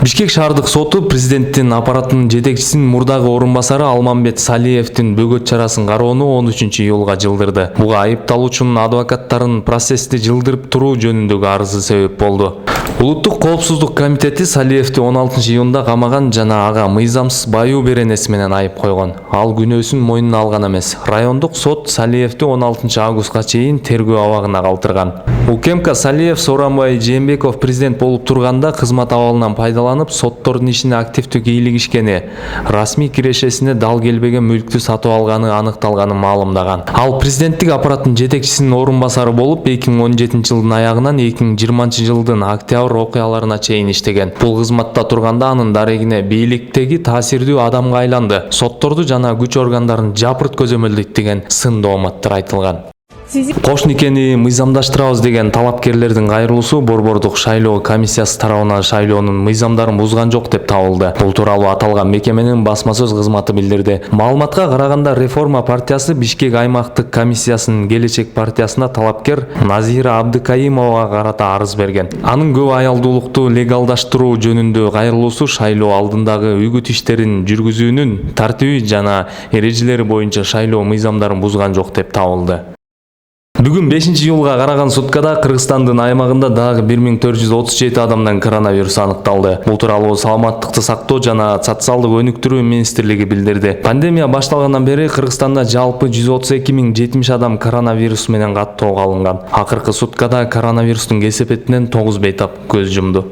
Бишкек шаардык соту президенттин аппаратынын жетекчисинин мурдагы орун басары Алмамбет Салиевдин бөгөт чарасын кароону 13-июлга жылдырды. Буга айыпталуучунун адвокаттарынын процессти жылдырып туруу жөнүндөгү арызы себеп болду. Улуттук коопсуздук комитети Салиевди 16-июнда камаган жана ага мыйзамсыз баюу беренеси менен айып койгон. Ал күнөөсүн мойнуна алган эмес. Райондук сот Салиевди 16-августка чейин тергөө абагына калтырган. УКМК Салиев Сооронбай Жээнбеков президент болуп турганда кызмат абалынан пайдаланып, соттордун ишине активдүү кийлигишкени, расмий кирешесине дал келбеген мүлктү сатып алганы аныкталганын маалымдаган. Ал президенттик аппараттын жетекчисинин орун басары болуп 2017-жылдын аягынан 2020-жылдын октябрь окуяларына чейин иштеген. Бул кызматта турганда анын дарегине бийликтеги таасирдүү адамга айланды. Сотторду жана күч органдарын жапырт көзөмөлдөйт деген сын дооматтар айтылган. Кош никени мыйзамдаштырабыз деген талапкерлердин кайрылуусу Борбордук шайлоо комиссиясы тарабынан шайлоонун мыйзамдарын бузган жок деп табылды. Бул тууралуу аталган мекеменин басма сөз кызматы билдирди. Маалыматка караганда Реформа партиясы Бишкек аймактык комиссиясынын Келечек партиясына талапкер Назира Абдыкаимовага карата арыз берген. Анын көп аялдуулукту легалдаштыруу жөнүндө кайрылуусу шайлоо алдындагы үгүт иштерин жүргүзүүнүн тартиби жана эрежелери боюнча шайлоо мыйзамдарын бузган жок деп табылды. Бүгүн 5-июлга караган суткада Кыргызстандын аймагында дагы 1437 адамдан коронавирус аныкталды. Бул тууралуу саламаттыкты сактоо жана социалдык өнүктүрүү министрлиги билдирди. Пандемия башталгандан бери Кыргызстанда жалпы 132 070 адам коронавирус менен каттоого алынган. Акыркы суткада коронавирустун кесепетинен 9 бейтап көз жумду.